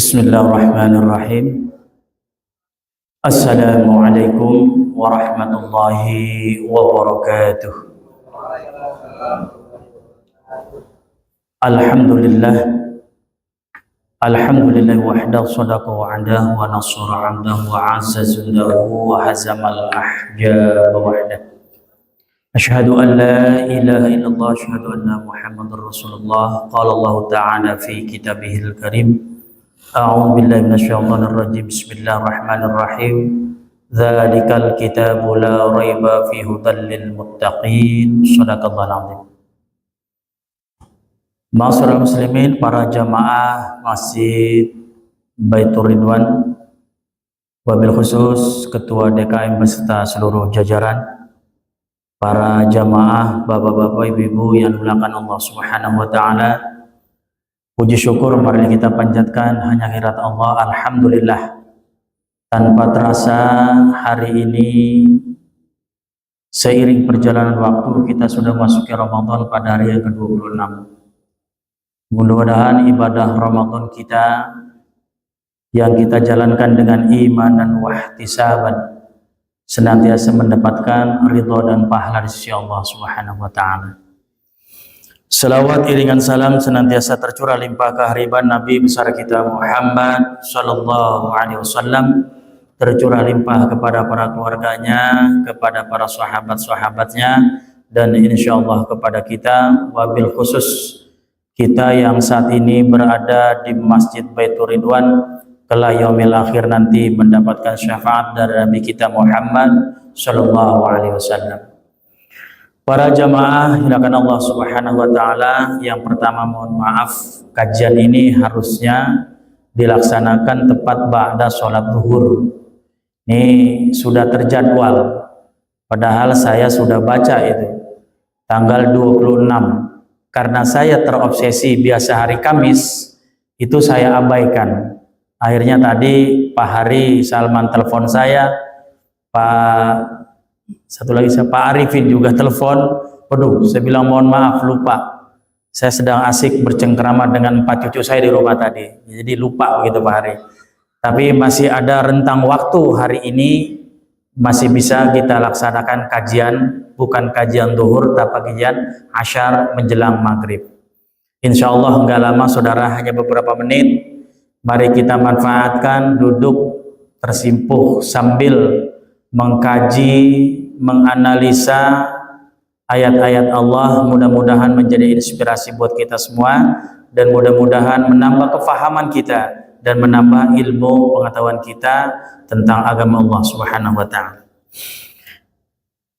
Bismillahirrahmanirrahim. Assalamualaikum warahmatullahi wabarakatuh. Alhamdulillah. Alhamdulillah wahdahu sadaqa wa'adahu wa nasara 'abdahu wa 'azza jundahu wa hazamal ahjaba wahdahu. Asyhadu an la ilaha illallah wa asyhadu anna Muhammadar Rasulullah. Qala Allah Ta'ala fi kitabihil karim. A'udzu billahi minasyaitonir rajim. Bismillahirrahmanirrahim. Dzalikal kitabu la raiba fihi hudal lil muttaqin. Shadaqallahul azim. Ma'asyiral muslimin, para jamaah Masjid Baitur Ridwan, wabil khusus Ketua DKM beserta seluruh jajaran, para jamaah, bapak-bapak, ibu-ibu yang dimuliakan Allah Subhanahu wa taala. Puji syukur mari kita panjatkan hanya hadirat Allah. Alhamdulillah, tanpa terasa hari ini seiring perjalanan waktu kita sudah masuk ke Ramadan pada hari yang ke-26. Mudah-mudahan ibadah Ramadan kita yang kita jalankan dengan iman dan wahtisaban senantiasa mendapatkan ridha dan pahala di sisi Allah Subhanahu wa taala. Selawat iringan salam senantiasa tercurah limpah kehariban Nabi besar kita Muhammad sallallahu alaihi wasallam, tercurah limpah kepada para keluarganya, kepada para sahabat-sahabatnya, dan insyaallah kepada kita, wabil khusus kita yang saat ini berada di Masjid Baitur Ridwan, kelak yaumil akhir nanti mendapatkan syafaat dari Nabi kita Muhammad sallallahu alaihi wasallam. Para jamaah dimuliakan Allah Subhanahu wa taala, yang pertama mohon maaf, kajian ini harusnya dilaksanakan tepat ba'da sholat zuhur. Ini sudah terjadwal, padahal saya sudah baca itu tanggal 26. Karena saya terobsesi biasa hari Kamis, itu saya abaikan. Akhirnya tadi Pak Hari Salman telepon saya, Pak Arifin juga telepon. Waduh, saya bilang mohon maaf, lupa. Saya sedang asik bercengkrama dengan 4 cucu saya di rumah tadi, jadi lupa begitu Pak Hari. Tapi masih ada rentang waktu hari ini, masih bisa kita laksanakan kajian, bukan kajian zuhur, tapi kajian asyar menjelang maghrib. Insya Allah enggak lama saudara, hanya beberapa menit. Mari kita manfaatkan duduk tersimpuh sambil mengkaji, menganalisa ayat-ayat Allah. Mudah-mudahan menjadi inspirasi buat kita semua, dan mudah-mudahan menambah kefahaman kita dan menambah ilmu pengetahuan kita tentang agama Allah Subhanahu wa taala.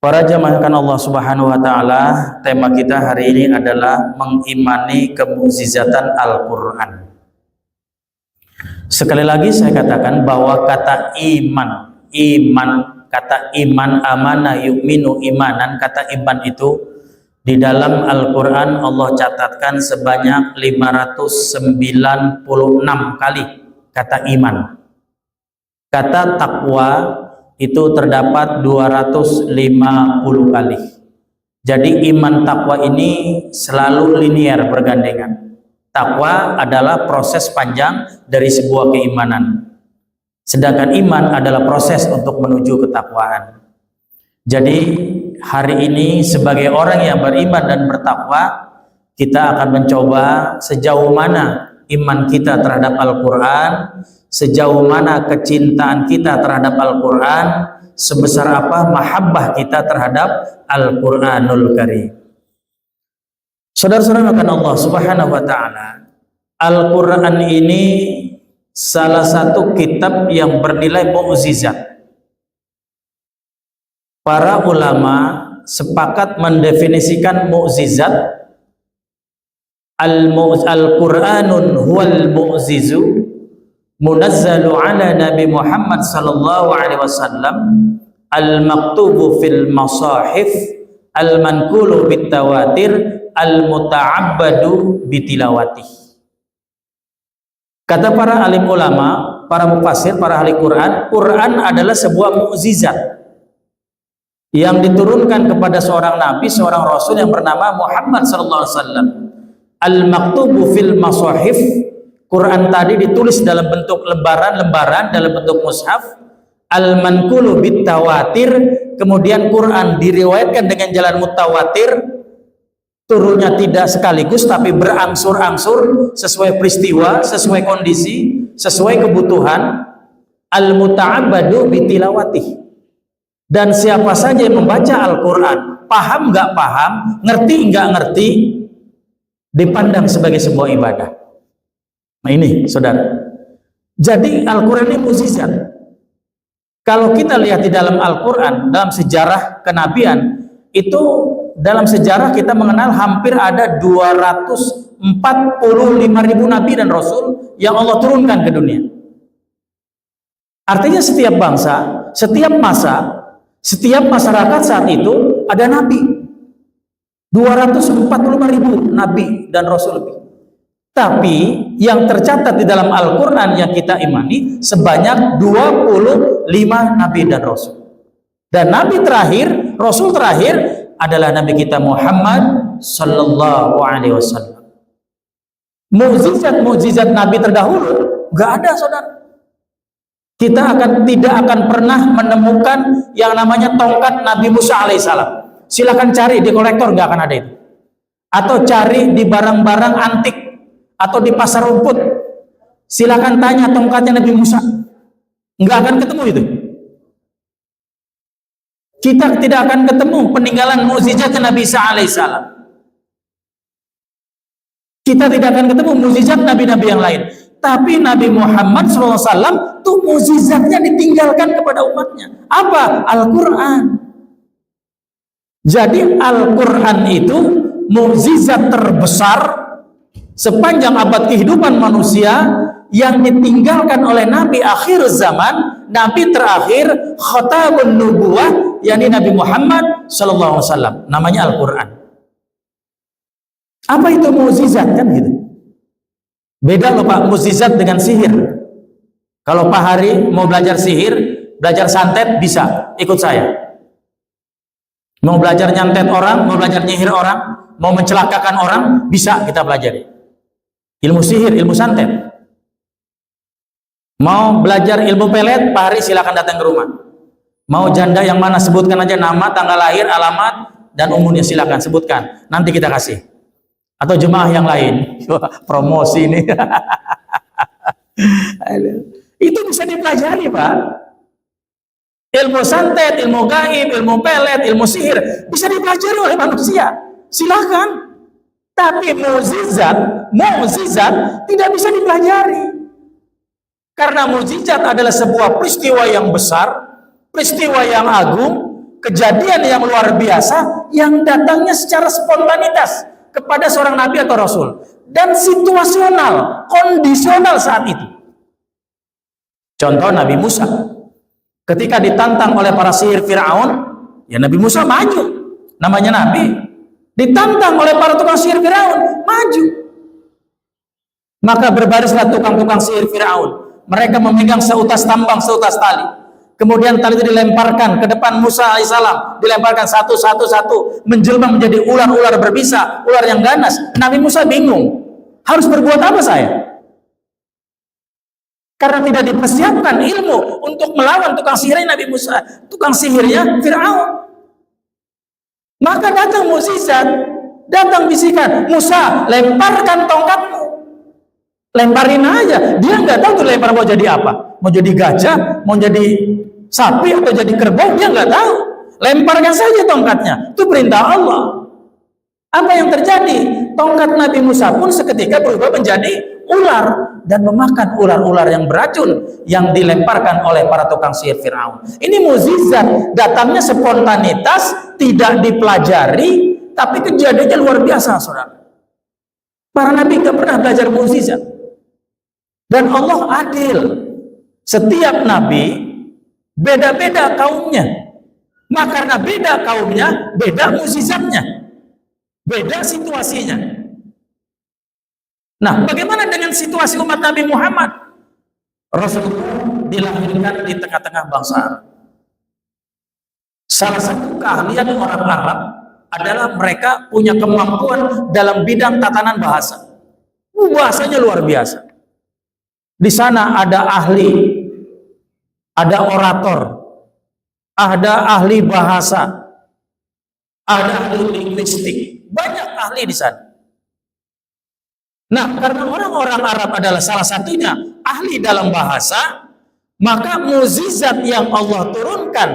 Para jamaah Allah Subhanahu wa taala, tema kita hari ini adalah mengimani kemukjizatan Al-Qur'an. Sekali lagi saya katakan bahwa kata kata iman, amanah, yu'minu, imanan, kata iman itu di dalam Al-Quran Allah catatkan sebanyak 596 kali kata iman. Kata takwa itu terdapat 250 kali. Jadi iman takwa ini selalu linear, bergandengan. Takwa adalah proses panjang dari sebuah keimanan, sedangkan iman adalah proses untuk menuju ketakwaan. Jadi hari ini sebagai orang yang beriman dan bertakwa, kita akan mencoba sejauh mana iman kita terhadap Al-Quran, sejauh mana kecintaan kita terhadap Al-Quran, sebesar apa mahabbah kita terhadap Al-Quranul Karim. Saudara-saudara akan Allah Subhanahu wa taala, Al-Quran ini salah satu kitab yang bernilai mukjizat. Para ulama sepakat mendefinisikan mukjizat, Al-Qur'anun huwal mu'jizu munazzalu ala Nabi Muhammad sallallahu alaihi wasallam, al-maktubu fil masahif, al-manqulu bitawatir, al-muta'abbadu bitilawati. Kata para alim ulama, para mufassir, para ahli Quran, Quran adalah sebuah mukjizat yang diturunkan kepada seorang nabi, seorang rasul yang bernama Muhammad sallallahu alaihi wasallam. Al-maktubu fil masahif, Quran tadi ditulis dalam bentuk lembaran-lembaran, dalam bentuk mushaf, al-manqulu bitawatir, kemudian Quran diriwayatkan dengan jalan mutawatir, turunnya tidak sekaligus tapi berangsur-angsur sesuai peristiwa, sesuai kondisi, sesuai kebutuhan. Al-muta'abbadu bitilawatih. Dan siapa saja yang membaca Al-Quran, paham nggak paham, ngerti nggak ngerti, dipandang sebagai sebuah ibadah. Nah ini saudara, jadi Al-Quran ini mukjizat. Kalau kita lihat di dalam Al-Quran, dalam sejarah kenabian, itu dalam sejarah kita mengenal hampir ada 245.000 nabi dan rasul yang Allah turunkan ke dunia. Artinya setiap bangsa, setiap masa, setiap masyarakat saat itu ada nabi. 245.000 nabi dan rasul lebih. Tapi yang tercatat di dalam Al-Quran yang kita imani sebanyak 25 nabi dan rasul. Dan nabi terakhir, rasul terakhir adalah nabi kita Muhammad sallallahu alaihi wasallam. Mukjizat nabi terdahulu gak ada, saudara. Kita tidak akan pernah menemukan yang namanya tongkat Nabi Musa alaihissalam. Silakan cari di kolektor, nggak akan ada itu. Atau cari di barang-barang antik atau di pasar rumput. Silakan tanya tongkatnya Nabi Musa, nggak akan ketemu itu. Kita tidak akan ketemu peninggalan mukjizat Nabi Isa alaihissalam. Kita tidak akan ketemu mukjizat nabi-nabi yang lain. Tapi Nabi Muhammad SAW itu mukjizatnya ditinggalkan kepada umatnya. Apa? Al-Quran. Jadi Al-Quran itu mukjizat terbesar sepanjang abad kehidupan manusia yang ditinggalkan oleh Nabi akhir zaman, Nabi terakhir, khatamun nubuwah, yakni Nabi Muhammad SAW. Namanya Al-Quran. Apa itu mukjizat, kan gitu? Beda loh Pak, mukjizat dengan sihir. Kalau Pak Hari mau belajar sihir, belajar santet, bisa ikut saya. Mau belajar nyantet orang, mau belajar nyihir orang, mau mencelakakan orang, bisa kita pelajari. Ilmu sihir, ilmu santet. Mau belajar ilmu pelet, Pak Hari silakan datang ke rumah. Mau janda yang mana, sebutkan aja nama, tanggal lahir, alamat, dan umurnya, silakan sebutkan. Nanti kita kasih. Atau jemaah yang lain. Promosi ini. Itu bisa dipelajari, Pak. Ilmu santet, ilmu gaib, ilmu pelet, ilmu sihir bisa dipelajari oleh manusia. Silakan. Tapi mukjizat tidak bisa dipelajari. Karena mukjizat adalah sebuah peristiwa yang besar, peristiwa yang agung, kejadian yang luar biasa yang datangnya secara spontanitas kepada seorang nabi atau rasul, dan situasional, kondisional saat itu. Contoh Nabi Musa ketika ditantang oleh para sihir Fir'aun, ya Nabi Musa maju, namanya nabi. Ditantang oleh para tukang sihir Fir'aun, maju. Maka berbarislah tukang-tukang sihir Fir'aun, mereka memegang seutas tambang, seutas tali. Kemudian tali itu dilemparkan ke depan Musa alaihissalam, dilemparkan satu, menjelma menjadi ular-ular berbisa, ular yang ganas. Nabi Musa bingung, harus berbuat apa saya? Karena tidak dipersiapkan ilmu untuk melawan tukang sihirnya Nabi Musa, tukang sihirnya Fir'aun. Maka datang mukjizat, datang bisikan, Musa lemparkan tongkatmu. Lemparin aja, dia nggak tahu tuh lempar mau jadi apa, mau jadi gajah, mau jadi sapi atau jadi kerbau, dia nggak tahu. Lemparkan saja tongkatnya, itu perintah Allah. Apa yang terjadi? Tongkat Nabi Musa pun seketika berubah menjadi ular dan memakan ular-ular yang beracun yang dilemparkan oleh para tukang sihir Fir'aun. Ini mukjizat, datangnya spontanitas, tidak dipelajari, tapi kejadiannya luar biasa, saudara. Para nabi nggak pernah belajar mukjizat. Dan Allah adil. Setiap nabi beda-beda kaumnya. Maka karena beda kaumnya, beda mukjizatnya, beda situasinya. Nah, bagaimana dengan situasi umat Nabi Muhammad? Rasulullah dilahirkan di tengah-tengah bangsa Arab. Salah satu keahlian orang Arab adalah mereka punya kemampuan dalam bidang tatanan bahasa. Bahasanya luar biasa. Di sana ada ahli, ada orator, ada ahli bahasa, ada ahli linguistik, banyak ahli di sana. Nah, karena orang-orang Arab adalah salah satunya ahli dalam bahasa, maka mukjizat yang Allah turunkan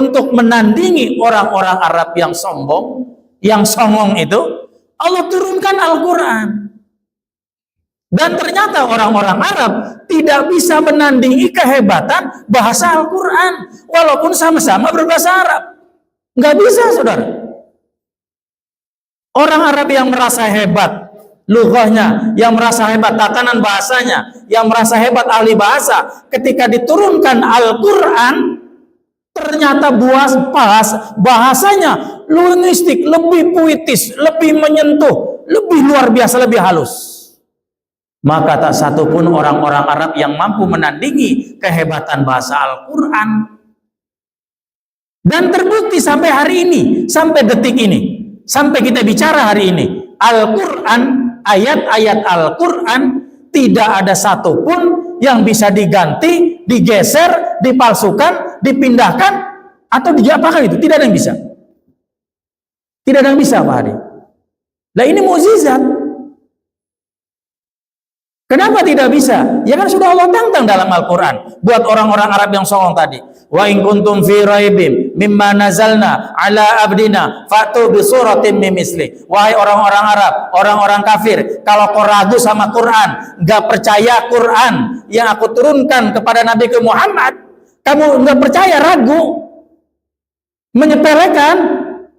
untuk menandingi orang-orang Arab yang sombong, yang songong itu, Allah turunkan Al-Quran. Dan ternyata orang-orang Arab tidak bisa menandingi kehebatan bahasa Al-Quran, walaupun sama-sama berbahasa Arab. Nggak bisa, saudara. Orang Arab yang merasa hebat lughahnya, yang merasa hebat tatanan bahasanya, yang merasa hebat ahli bahasa, ketika diturunkan Al-Quran, ternyata bahasanya linguistik, lebih puitis, lebih menyentuh, lebih luar biasa, lebih halus. Maka tak satu pun orang-orang Arab yang mampu menandingi kehebatan bahasa Al-Quran. Dan terbukti sampai hari ini, sampai detik ini, sampai kita bicara hari ini, Al-Quran, ayat-ayat Al-Quran tidak ada satupun yang bisa diganti, digeser, dipalsukan, dipindahkan, atau diapakan itu. Tidak ada yang bisa. Tidak ada yang bisa, Pak Hadi. Nah, ini mukjizat. Kenapa tidak bisa? Ya kan sudah Allah tantang dalam Al-Quran buat orang-orang Arab yang songong tadi. Wa in kuntum fi raibim mimma nazalna ala abdina fa'tu bi suratin min misli. Wahai orang-orang Arab, orang-orang kafir, kalau kau ragu sama Quran, enggak percaya Quran yang aku turunkan kepada Nabi Muhammad, kamu enggak percaya, ragu, menyepelekan,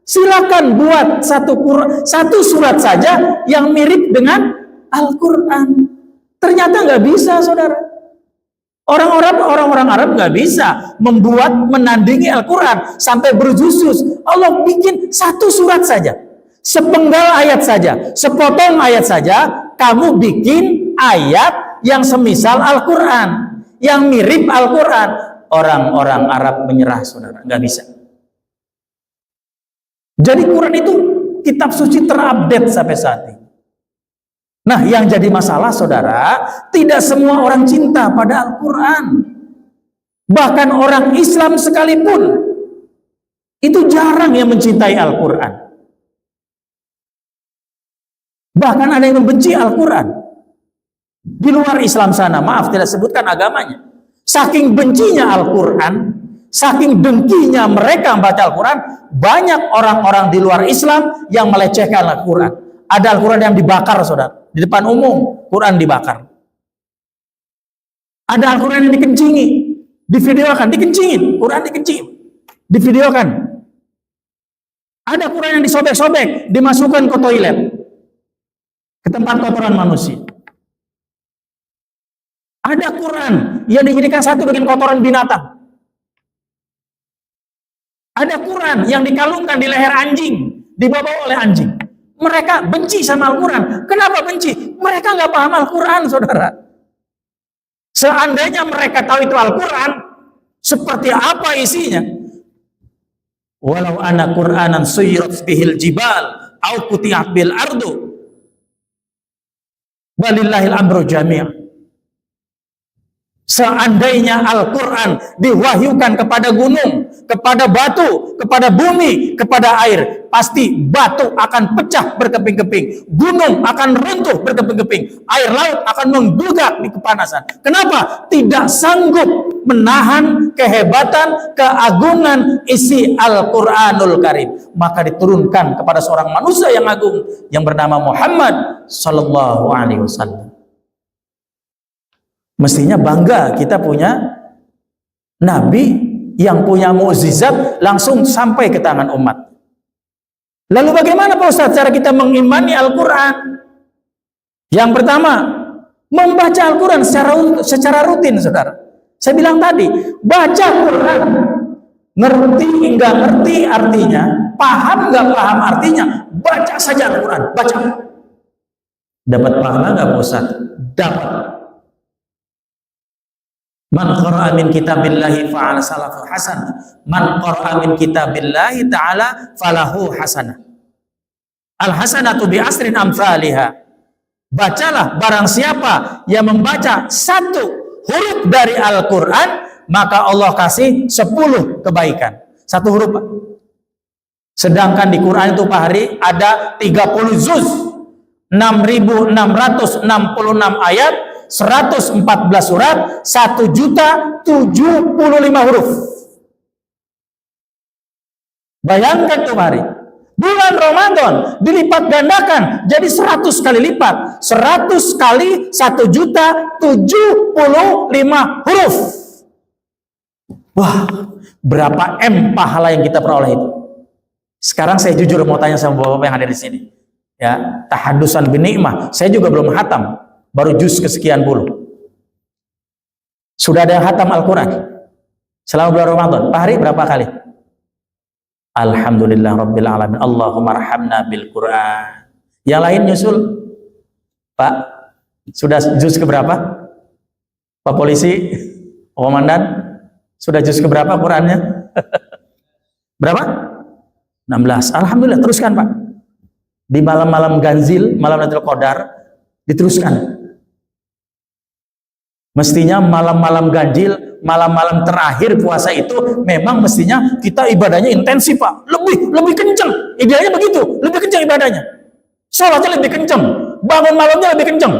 silakan buat satu surat saja yang mirip dengan Al-Quran. Ternyata nggak bisa, saudara. Orang-orang Arab nggak bisa menandingi Al-Quran sampai berjuz-juz. Allah bikin satu surat saja, sepenggal ayat saja, sepotong ayat saja. Kamu bikin ayat yang semisal Al-Quran, yang mirip Al-Quran. Orang-orang Arab menyerah, saudara, nggak bisa. Jadi Quran itu kitab suci terupdate sampai saat ini. Nah, yang jadi masalah, saudara, tidak semua orang cinta pada Al-Quran. Bahkan orang Islam sekalipun itu jarang yang mencintai Al-Quran. Bahkan ada yang membenci Al-Quran. Di luar Islam sana, maaf tidak sebutkan agamanya. Saking bencinya Al-Quran, saking dengkinya mereka membaca Al-Quran, banyak orang-orang di luar Islam yang melecehkan Al-Quran. Ada Al-Quran yang dibakar, saudara. Di depan umum, Quran dibakar. Ada Al-Quran yang dikencingi, divideokan, dikencingin, Quran dikencingin, divideokan. Ada Quran yang disobek-sobek, dimasukkan ke toilet, ke tempat kotoran manusia. Ada Quran yang dijadikan satu dengan kotoran binatang. Ada Quran yang dikalungkan di leher anjing, dibawa oleh anjing. Mereka benci sama Al-Quran. Kenapa benci? Mereka nggak paham Al-Quran, saudara. Seandainya mereka tahu itu Al-Quran, seperti apa isinya? Walau ana Qur'anan suyirat bihil jibal, au kutiat bil ardu, balillahil amru jami'. Seandainya Al-Quran diwahyukan kepada gunung, kepada batu, kepada bumi, kepada air, pasti batu akan pecah berkeping-keping, gunung akan runtuh berkeping-keping, air laut akan menggugah di kepanasan. Kenapa? Tidak sanggup menahan kehebatan, keagungan isi Al-Quranul Karim. Maka diturunkan kepada seorang manusia yang agung yang bernama Muhammad Sallallahu Alaihi Wasallam. Mestinya bangga kita punya Nabi yang punya mukjizat langsung sampai ke tangan umat. Lalu bagaimana Pak Ustaz cara kita mengimani Al-Quran? Yang pertama, membaca Al-Quran secara rutin, saudara. Saya bilang tadi, baca Quran, ngerti nggak ngerti artinya, paham nggak paham artinya, baca saja Al-Quran, baca. Dapat pahala nggak Pak Ustaz? Dapat. Man qara'a min kitabillahi fa'ala salahu hasanah. Man qara'a min kitabillahi ta'ala falahu hasanah. Al hasanatu bi asrin amsalihah. Bacalah, barang siapa yang membaca satu huruf dari Al-Quran, maka Allah kasih 10 kebaikan. Satu huruf, Pak. Sedangkan di Quran itu Pak Hari ada 30 juz, 6.666 ayat, 114 surat, 1.075 huruf. Bayangkan tuh Pak Hari. Bulan Ramadan dilipat gandakan jadi 100 kali lipat. 100 kali 1.075 huruf. Wah, berapa M pahala yang kita peroleh itu. Sekarang saya jujur mau tanya sama bapak-bapak yang ada di sini. Ya, tahadusan bin ni'mah. Saya juga belum hatam, baru juz kesekian puluh. Sudah ada yang hatam Al-Quran selama bulan Ramadan. Pak Hari berapa kali? Alhamdulillah Rabbil Alamin. Allahumma arhamna bil Quran. Yang lain nyusul. Pak, sudah juz keberapa? Pak Polisi, Pak Komandan, sudah juz keberapa Qurannya? Berapa? 16. Alhamdulillah, teruskan Pak. Di malam-malam ganzil, malam Lailatul Qadar, diteruskan. Mestinya malam-malam ganjil, malam-malam terakhir puasa itu memang mestinya kita ibadahnya intensif Pak, lebih kencang. Idealnya begitu, lebih kencang ibadahnya. Sholatnya lebih kencang, bangun malamnya lebih kencang,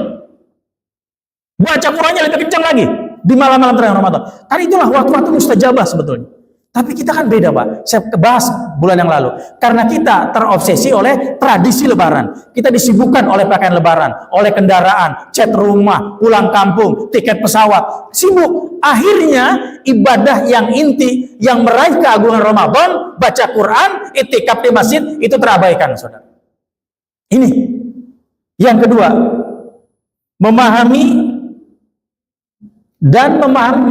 baca Qurannya lebih kencang lagi di malam-malam terakhir Ramadan. Karena itulah waktu-waktu mustajabah sebetulnya. Tapi kita kan beda Pak. Saya bahas bulan yang lalu. Karena kita terobsesi oleh tradisi lebaran. Kita disibukkan oleh pakaian lebaran, oleh kendaraan, cat rumah, pulang kampung, tiket pesawat. Sibuk. Akhirnya ibadah yang inti, yang meraih keagungan Ramadan, baca Quran, i'tikaf di masjid, itu terabaikan, saudara. Ini. Yang kedua, memahami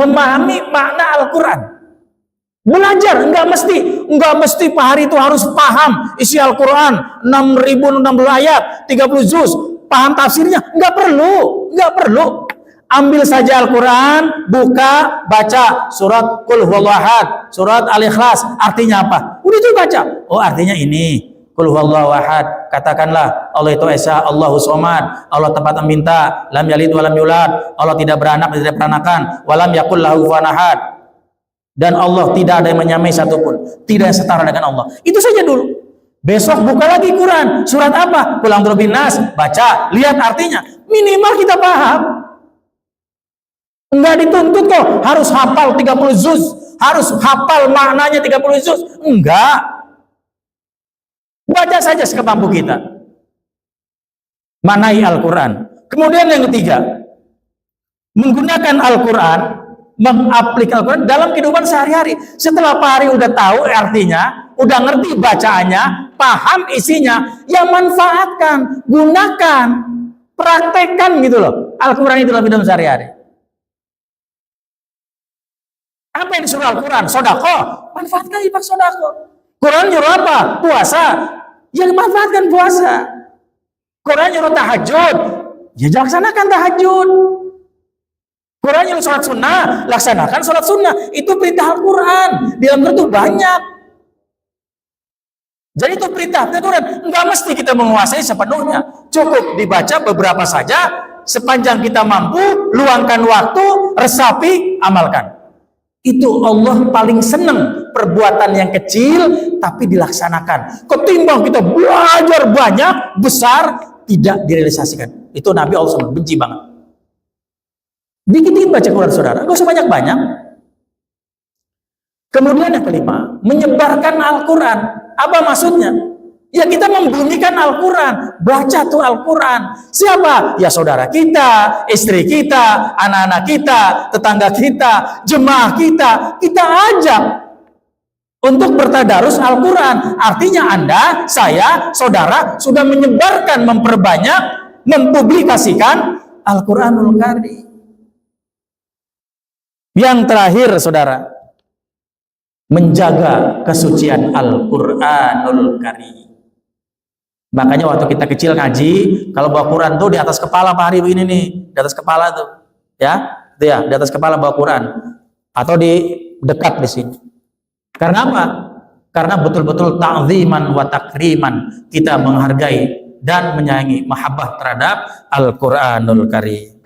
memahami makna Al-Quran. Belajar, enggak mesti Pak Hari itu harus paham isi Al-Quran 6.016 ayat, 30 juz, paham tafsirnya, enggak perlu. Ambil saja Al-Quran, buka, baca surat Qul Huwallahu Ahad, surat Al-Ikhlas, artinya apa? Udah itu baca. Oh, artinya ini. Qul Huwallahu Ahad, katakanlah Allah itu Esa, Allahu Somad, Allah tempat meminta, lam yalid walam yulad, Allah tidak beranak, tidak peranakan, walam yakul lahu kufuwan ahad. Dan Allah tidak ada yang menyamai satupun, tidak yang setara dengan Allah. Itu saja dulu. Besok buka lagi Quran, surat apa? Qul a'udzu birabbin nas, baca, lihat artinya. Minimal kita paham. Enggak dituntut kok harus hafal 30 juz, harus hafal maknanya 30 juz. Enggak. Baca saja sekemampu kita. Manai Al-Quran. Kemudian yang ketiga, menggunakan Al-Quran, mengaplikasi Al-Quran dalam kehidupan sehari-hari. Setelah Pak Hari udah tahu artinya, udah ngerti bacaannya, paham isinya, ya manfaatkan, gunakan, praktekkan gitu loh. Al-Quran itu dalam kehidupan sehari-hari. Apa yang disuruh Al-Quran? Sodako. Manfaatkan ibadah sodako. Quran nyuruh apa? Puasa. Ya manfaatkan puasa. Quran nyuruh tahajud. Ya laksanakan tahajud. Quran nyuruh sholat sunnah. Laksanakan sholat sunnah. Itu perintah Al-Quran. Di dalam itu banyak. Jadi itu perintah Al-Quran. Enggak mesti kita menguasai sepenuhnya. Cukup dibaca beberapa saja. Sepanjang kita mampu, luangkan waktu, resapi, amalkan. Itu Allah paling senang perbuatan yang kecil tapi dilaksanakan. Ketimbang kita belajar banyak, besar, tidak direalisasikan. Itu Nabi Allah SWT benci banget. Dikit-dikit baca Quran saudara, nggak usah banyak-banyak. Kemudian yang kelima, menyebarkan Al-Quran. Apa maksudnya? Ya kita membumikan Al-Quran, baca tuh Al-Quran. Siapa? Ya saudara kita, istri kita, anak-anak kita, tetangga kita, jemaah kita. Kita ajak untuk bertadarus Al-Quran. Artinya Anda, saya, saudara sudah menyebarkan, memperbanyak, mempublikasikan Al-Quranul Karim. Yang terakhir saudara, menjaga kesucian Al-Quranul Karim. Makanya waktu kita kecil ngaji, kalau bawa Quran tuh di atas kepala Pak Hari begini nih, di atas kepala tuh, ya, itu ya, di atas kepala bawa Quran, atau di dekat di sini. Karena apa? Karena betul-betul ta'ziman wa takriman, kita menghargai dan menyayangi, mahabbah terhadap Al-Qur'anul Karim.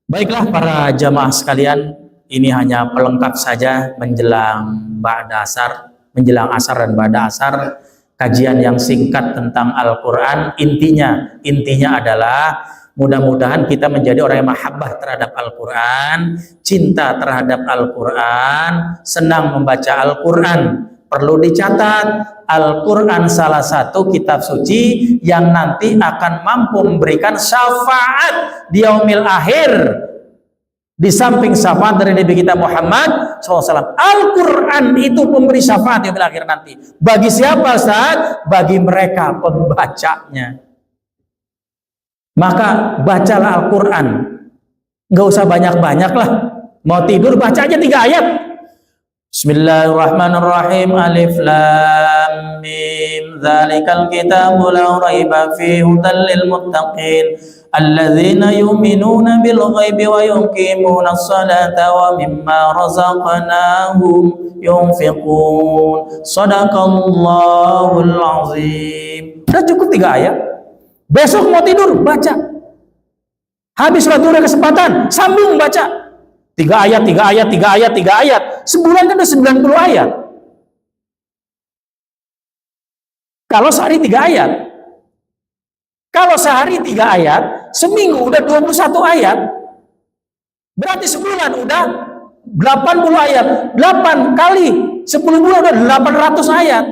Baiklah para jamaah sekalian, ini hanya pelengkap saja menjelang ba'da asar, menjelang asar dan ba'da asar, kajian yang singkat tentang Al-Qur'an. Intinya adalah mudah-mudahan kita menjadi orang yang mahabbah terhadap Al-Qur'an, cinta terhadap Al-Qur'an, senang membaca Al-Qur'an. Perlu dicatat, Al-Qur'an salah satu kitab suci yang nanti akan mampu memberikan syafaat di yaumil akhir. Di samping syafaat dari Nabi kita Muhammad SAW, Al-Quran itu memberi syafaat di yaumil akhir nanti. Bagi siapa, Ustaz? Bagi mereka pembacanya. Maka bacalah Al-Quran. Nggak usah banyak-banyak lah. Mau tidur baca aja 3 ayat. Bismillahirrahmanirrahim. Alif lam mim. Dzalikal kitabu la raiba fihi hudal lil muttaqin alladzina yu'minuna bil ghaibi wa yuqimuna as-salata wa mimma razaqnahum yunfiqun. Shadaqallahul azim. Sudah cukup 3 ayat. Besok mau tidur baca. Habis sholat duha kesempatan sambung baca. 3 ayat, 3 ayat, 3 ayat, 3 ayat. Sebulan kan udah 90 ayat. Kalau sehari 3 ayat. Kalau sehari 3 ayat, seminggu udah 21 ayat. Berarti sebulan udah 80 ayat. 8 kali 10 bulan udah 800 ayat.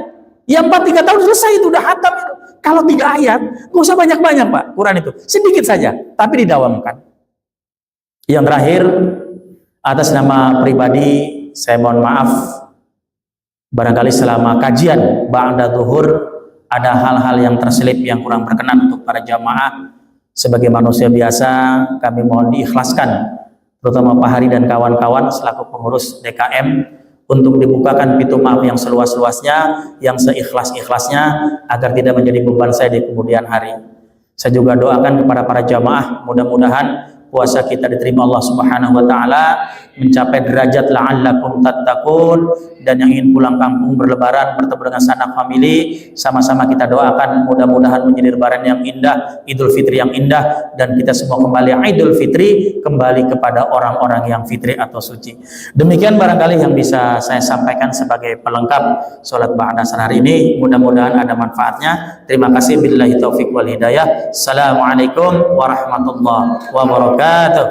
Yang 4-3 tahun selesai itu udah hatam itu. Kalau 3 ayat, gak usah banyak-banyak Pak, Quran itu. Sedikit saja, tapi didawamkan. Yang terakhir, atas nama pribadi, saya mohon maaf, barangkali selama kajian ba'da zuhur ada hal-hal yang terselip yang kurang berkenan untuk para jamaah. Sebagai manusia biasa, kami mohon diikhlaskan, terutama Pak Hari dan kawan-kawan selaku pengurus DKM, untuk dibukakan pintu maaf yang seluas-luasnya, yang seikhlas-ikhlasnya, agar tidak menjadi beban saya di kemudian hari. Saya juga doakan kepada para jamaah, mudah-mudahan puasa kita diterima Allah Subhanahu wa taala, mencapai derajat la'allakum tattaqun, dan yang ingin pulang kampung berlebaran bertemu dengan sanak famili, sama-sama kita doakan mudah-mudahan menjadi lebaran yang indah, Idul Fitri yang indah, dan kita semua kembali Idul Fitri, kembali kepada orang-orang yang fitri atau suci. Demikian barangkali yang bisa saya sampaikan sebagai pelengkap sholat ba'da asar hari ini. Mudah-mudahan ada manfaatnya. Terima kasih. Billahi taufik wal hidayah. Assalamualaikum warahmatullahi wabarakatuh.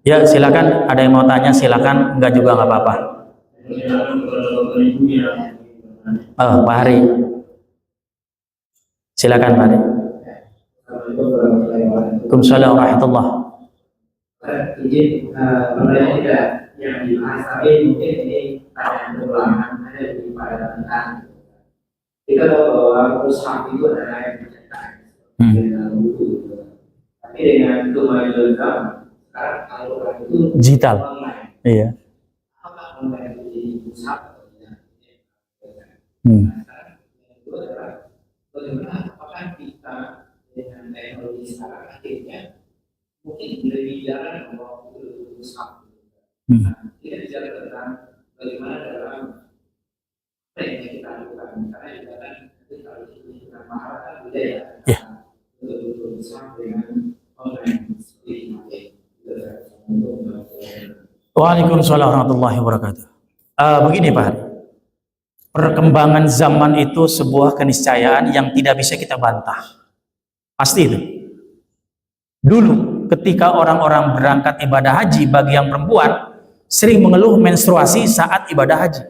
Ya, silakan. Ada yang mau tanya, silakan. Enggak juga nggak apa-apa. Oh, Pak Hari. Silakan, Pak Hari. Waalaikumsalam warahmatullahi wabarakatuh. Izin pertanyaan tidak yang dibahas tapi mungkin ini pertanyaan berulangan ada di pada tentang kita tahu bahwa mushaf itu adalah yang dicetak dalam buku, tapi dengan kemajuan sekarang Al-Quran itu digital. online. Iya. Apakah online itu jadi mushaf atau tidak? Kedua adalah bagaimana apakah kita dengan teknologi sekarang akhirnya mungkin lebih jarang bahwa itu mushaf. Kita bicara tentang bagaimana dalam apa yang kita lakukan, karena juga kan kalau kita mahal kan beda ya. Untuk mushaf dengan online seperti ini. Waalaikumsalam warahmatullahi wabarakatuh. Begini Pak Hari, perkembangan zaman itu sebuah keniscayaan yang tidak bisa kita bantah. Pasti itu. Dulu ketika orang-orang berangkat ibadah haji, bagi yang perempuan sering mengeluh menstruasi saat ibadah haji.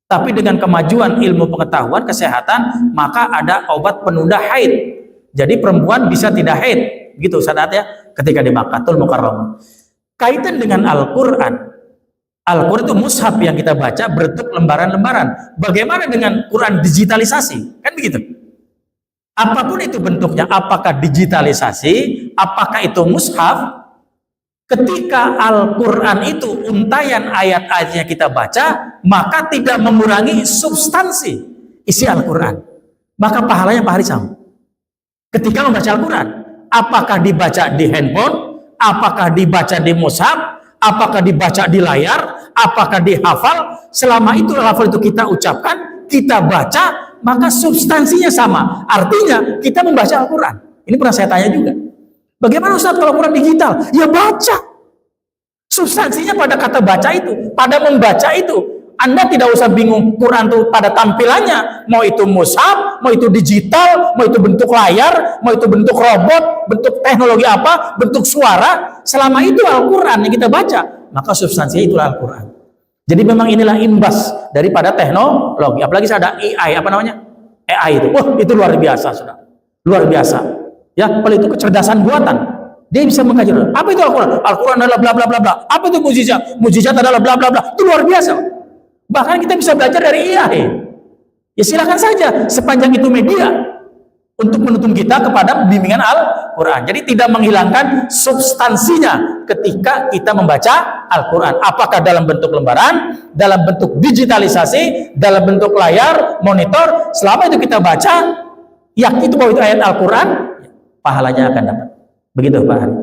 Tapi dengan kemajuan ilmu pengetahuan kesehatan, maka ada obat penunda haid. Jadi perempuan bisa tidak haid, gitu saatnya ketika di Makkahul Mukarramah. Kaitan dengan Al-Quran, Al-Quran itu mushaf yang kita baca berbentuk lembaran-lembaran. Bagaimana dengan Quran digitalisasi? Kan begitu. Apapun itu bentuknya, apakah digitalisasi, apakah itu mushaf, ketika Al-Quran itu untayan ayat-ayatnya kita baca, maka tidak mengurangi substansi isi Al-Quran. Maka pahalanya Pak Hari sama. Ketika membaca Al-Quran, apakah dibaca di handphone, apakah dibaca di mushaf, apakah dibaca di layar, apakah dihafal, selama itu lafal itu kita ucapkan, kita baca, maka substansinya sama. Artinya kita membaca Al-Quran. Ini pernah saya tanya juga. Bagaimana Ustaz kalau Quran digital? Ya baca. Substansinya pada kata baca itu, pada membaca itu. Anda tidak usah bingung Quran itu pada tampilannya, mau itu mushaf, mau itu digital, mau itu bentuk layar, mau itu bentuk robot, bentuk teknologi apa, bentuk suara, selama itu Al-Quran yang kita baca, maka substansinya itulah Al-Quran. Jadi memang inilah imbas daripada teknologi, apalagi ada AI, apa namanya? AI itu, wah itu luar biasa, sudah luar biasa. Ya, kalau itu kecerdasan buatan, dia bisa mengkaji. Apa itu Al-Quran? Al-Quran adalah bla bla bla bla. Apa itu mukjizat? Mukjizat adalah bla bla bla. Itu luar biasa. Bahkan kita bisa belajar dari AI. Ya silakan saja, sepanjang itu media untuk menuntun kita kepada bimbingan Al-Quran. Jadi tidak menghilangkan substansinya ketika kita membaca Al-Quran. Apakah dalam bentuk lembaran, dalam bentuk digitalisasi, dalam bentuk layar, monitor, selama itu kita baca, yakin itu bahwa itu ayat Al-Quran, pahalanya akan dapat. Begitu Pak Hari.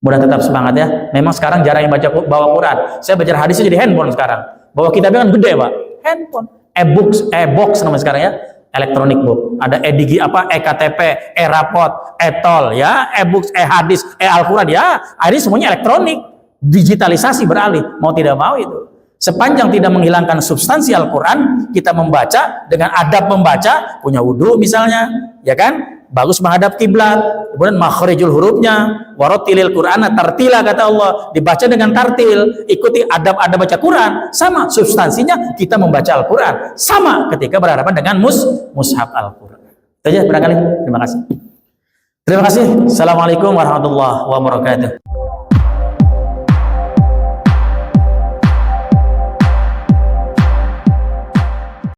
Mudah tetap semangat ya. Memang sekarang jarang yang bawa Quran. Saya baca hadisnya jadi handphone sekarang. Bawa kitabnya kan gede Pak. Handphone. E-box namanya sekarang ya. Elektronik book. Ada e-digi apa? E-KTP, e-rapot, e-tol ya. E-books, e-hadis, e-Al-Quran ya. Ini semuanya elektronik. Digitalisasi beralih. Mau tidak mau itu. Sepanjang tidak menghilangkan substansi Al-Quran, kita membaca dengan adab membaca, punya wudhu misalnya, ya kan? Bagus menghadap kiblat, kemudian makhrijul hurufnya, warotilil Qur'ana tartila kata Allah, dibaca dengan tartil, ikuti adab-adab baca Quran, sama substansinya kita membaca Al-Quran, sama ketika berhadapan dengan mushaf Al-Quran. Itu aja barangkali. Terima kasih. Terima kasih. Assalamualaikum warahmatullahi wabarakatuh.